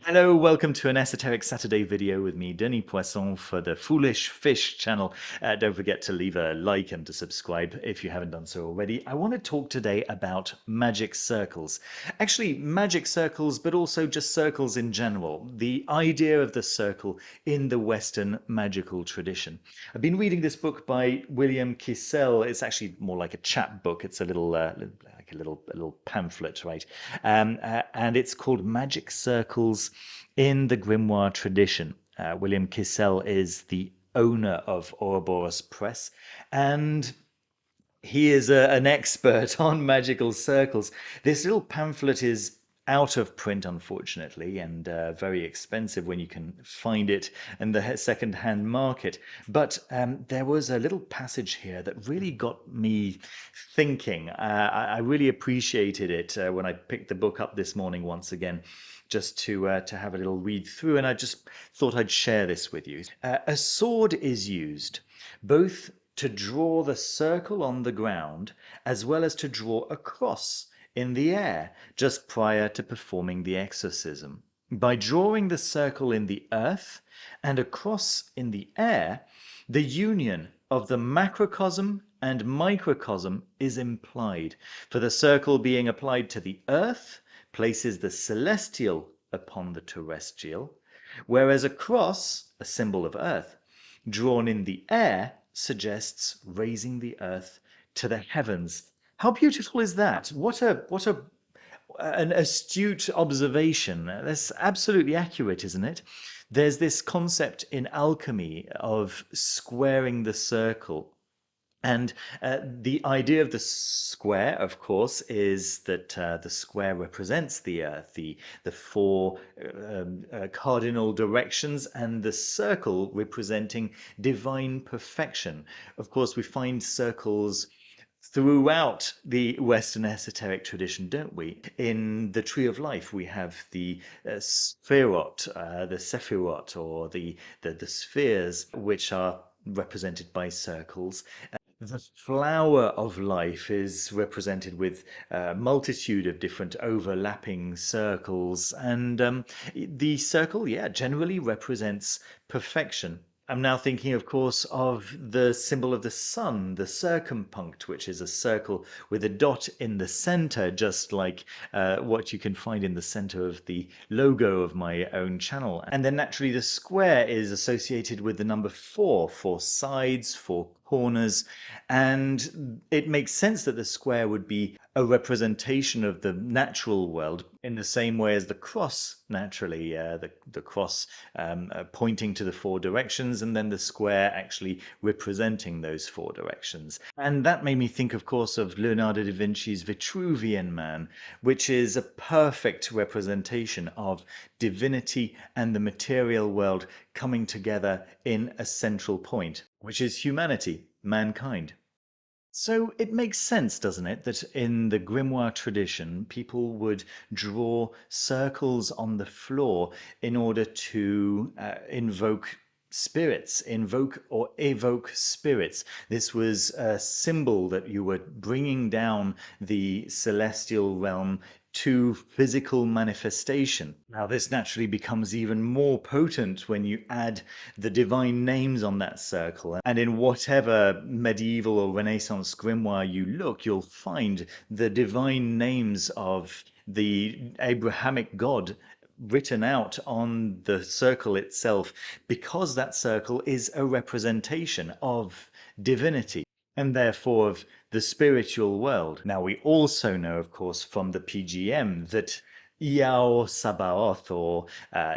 Hello, welcome to an Esoteric Saturday video with me, Denis Poisson, for the Foolish Fish channel. Don't forget to leave a like and to subscribe if you haven't done so already. I want to talk today about magic circles. Actually, magic circles, but also just circles in general. The idea of the circle in the Western magical tradition. I've been reading this book by William Kissell. It's actually more like a chap book. It's a little like a little pamphlet, right? And it's called Magic Circles in the Grimoire Tradition. William Kissell is the owner of Ouroboros Press, and he is an expert on magical circles. This little pamphlet is out of print, unfortunately, and very expensive when you can find it in the second-hand market. But there was a little passage here that really got me thinking. I really appreciated it when I picked the book up this morning once again, just to have a little read through, and I just thought I'd share this with you. A sword is used both to draw the circle on the ground as well as to draw a cross in the air just prior to performing the exorcism. By drawing the circle in the earth and a cross in the air, the union of the macrocosm and microcosm is implied, for the circle being applied to the earth places the celestial upon the terrestrial, whereas a cross, a symbol of earth, drawn in the air suggests raising the earth to the heavens. How beautiful is that? What a an astute observation. That's absolutely accurate, isn't it? There's this concept in alchemy of squaring the circle. And the idea of the square, of course, is that the square represents the earth, the four cardinal directions, and the circle representing divine perfection. Of course, we find circles throughout the Western esoteric tradition, don't we? In the Tree of Life, we have the the Sephirot, or the spheres, which are represented by circles. The flower of life is represented with a multitude of different overlapping circles, and the circle, yeah, generally represents perfection. I'm now thinking, of course, of the symbol of the sun, the circumpunct, which is a circle with a dot in the center, just like what you can find in the center of the logo of my own channel. And then naturally the square is associated with the number for sides, for corners, and it makes sense that the square would be a representation of the natural world in the same way as the cross, naturally, the cross pointing to the four directions, and then the square actually representing those four directions. And that made me think, of course, of Leonardo da Vinci's Vitruvian Man, which is a perfect representation of divinity and the material world coming together in a central point, which is humanity, mankind. So it makes sense, doesn't it, that in the grimoire tradition, people would draw circles on the floor in order to invoke spirits, invoke or evoke spirits. This was a symbol that you were bringing down the celestial realm to physical manifestation. Now, this naturally becomes even more potent when you add the divine names on that circle. And in whatever medieval or Renaissance grimoire you look, you'll find the divine names of the Abrahamic God written out on the circle itself, because that circle is a representation of divinity and therefore of the spiritual world. Now, we also know, of course, from the PGM that Yahweh Sabaoth, or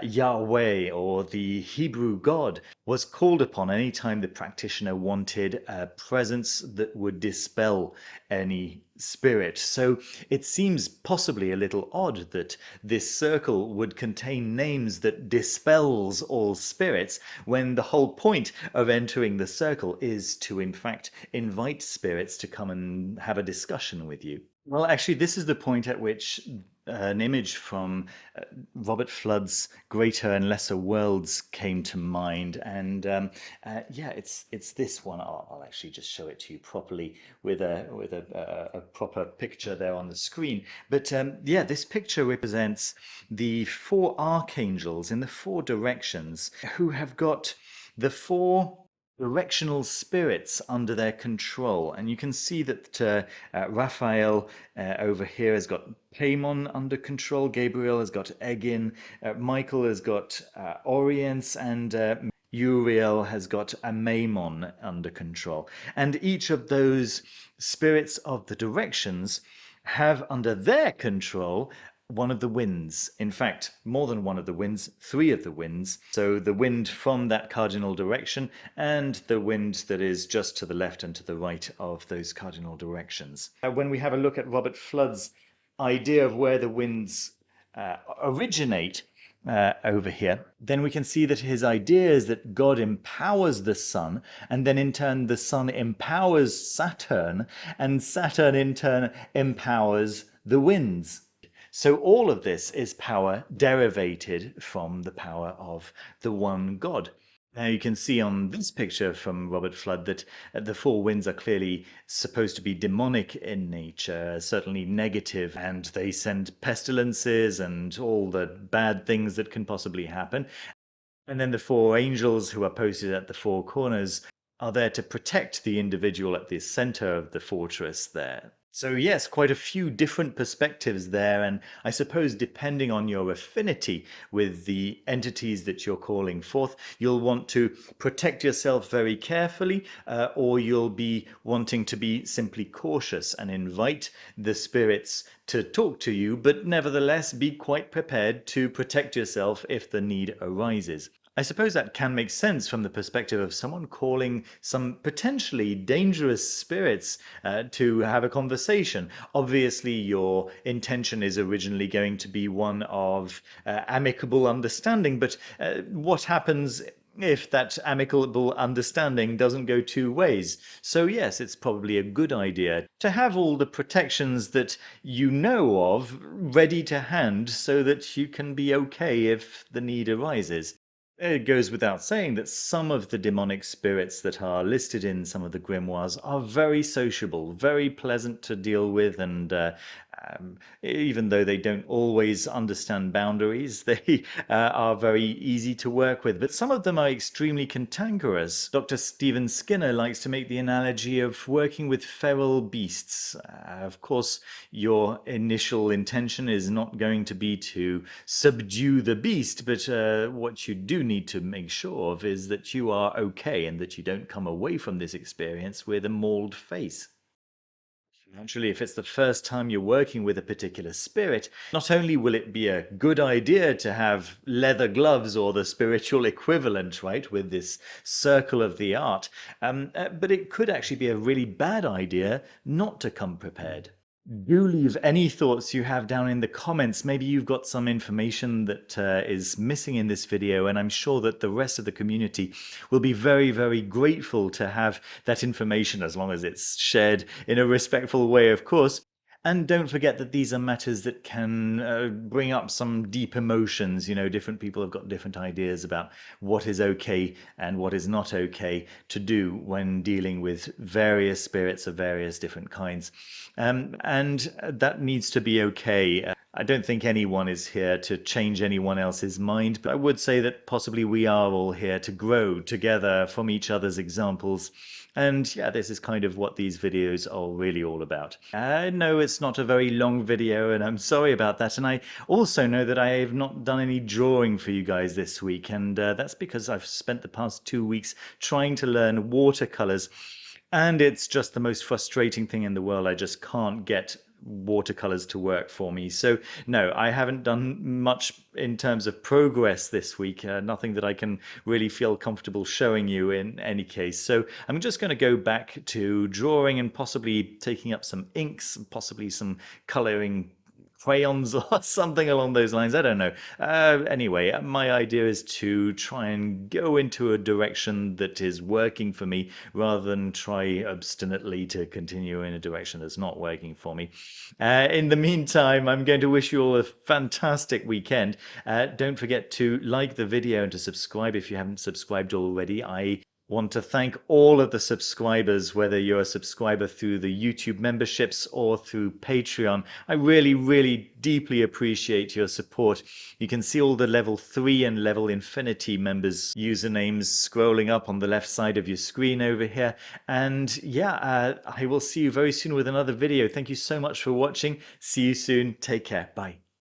Yahweh, or the Hebrew God, was called upon anytime the practitioner wanted a presence that would dispel any spirit. So it seems possibly a little odd that this circle would contain names that dispels all spirits, when the whole point of entering the circle is to, in fact, invite spirits to come and have a discussion with you. Well, actually, this is the point at which an image from Robert Flood's Greater and Lesser Worlds came to mind, and yeah, it's this one. I'll actually just show it to you properly with a proper picture there on the screen. But yeah, this picture represents the four archangels in the four directions who have got the four directional spirits under their control. And you can see that Raphael over here has got Paimon under control, Gabriel has got Egin, Michael has got Oriens, and Uriel has got Amaimon under control. And each of those spirits of the directions have under their control one of the winds. In fact, more than one of the winds, three of the winds. So the wind from that cardinal direction and the wind that is just to the left and to the right of those cardinal directions. When we have a look at Robert Flood's idea of where the winds originate, over here, then we can see that his idea is that God empowers the sun, and then in turn the sun empowers Saturn, and Saturn in turn empowers the winds. So all of this is power derivated from the power of the one God. Now you can see on this picture from Robert Flood that the four winds are clearly supposed to be demonic in nature, certainly negative, and they send pestilences and all the bad things that can possibly happen. And then the four angels who are posted at the four corners are there to protect the individual at the center of the fortress there. So yes, quite a few different perspectives there, and I suppose depending on your affinity with the entities that you're calling forth, you'll want to protect yourself very carefully, or you'll be wanting to be simply cautious and invite the spirits to talk to you, but nevertheless be quite prepared to protect yourself if the need arises. I suppose that can make sense from the perspective of someone calling some potentially dangerous spirits to have a conversation. Obviously, your intention is originally going to be one of amicable understanding, but what happens if that amicable understanding doesn't go two ways? So yes, it's probably a good idea to have all the protections that you know of ready to hand so that you can be okay if the need arises. It goes without saying that some of the demonic spirits that are listed in some of the grimoires are very sociable, very pleasant to deal with, and even though they don't always understand boundaries, they are very easy to work with. But some of them are extremely cantankerous. Dr. Stephen Skinner likes to make the analogy of working with feral beasts. Of course, your initial intention is not going to be to subdue the beast, but what you do need to make sure of is that you are okay and that you don't come away from this experience with a mauled face. Naturally, if it's the first time you're working with a particular spirit, not only will it be a good idea to have leather gloves or the spiritual equivalent, right, with this circle of the art, but it could actually be a really bad idea not to come prepared. Do leave any thoughts you have down in the comments. Maybe you've got some information that is missing in this video, and I'm sure that the rest of the community will be very, very grateful to have that information, as long as it's shared in a respectful way, of course. And don't forget that these are matters that can bring up some deep emotions. You know, different people have got different ideas about what is okay and what is not okay to do when dealing with various spirits of various different kinds. And that needs to be okay. I don't think anyone is here to change anyone else's mind, but I would say that possibly we are all here to grow together from each other's examples. And yeah, this is kind of what these videos are really all about. I know it's not a very long video, and I'm sorry about that. And I also know that I have not done any drawing for you guys this week, and that's because I've spent the past 2 weeks trying to learn watercolors. And it's just the most frustrating thing in the world. I just can't get watercolors to work for me. So no, I haven't done much in terms of progress this week. Nothing that I can really feel comfortable showing you in any case. So I'm just going to go back to drawing and possibly taking up some inks and possibly some coloring crayons or something along those lines. I don't know. Anyway, my idea is to try and go into a direction that is working for me rather than try obstinately to continue in a direction that's not working for me. In the meantime, I'm going to wish you all a fantastic weekend. Don't forget to like the video and to subscribe if you haven't subscribed already. I want to thank all of the subscribers, whether you're a subscriber through the YouTube memberships or through Patreon. I really, really deeply appreciate your support. You can see all the level 3 and level infinity members usernames scrolling up on the left side of your screen over here. And yeah, I will see you very soon with another video. Thank you so much for watching. See you soon. Take care. Bye.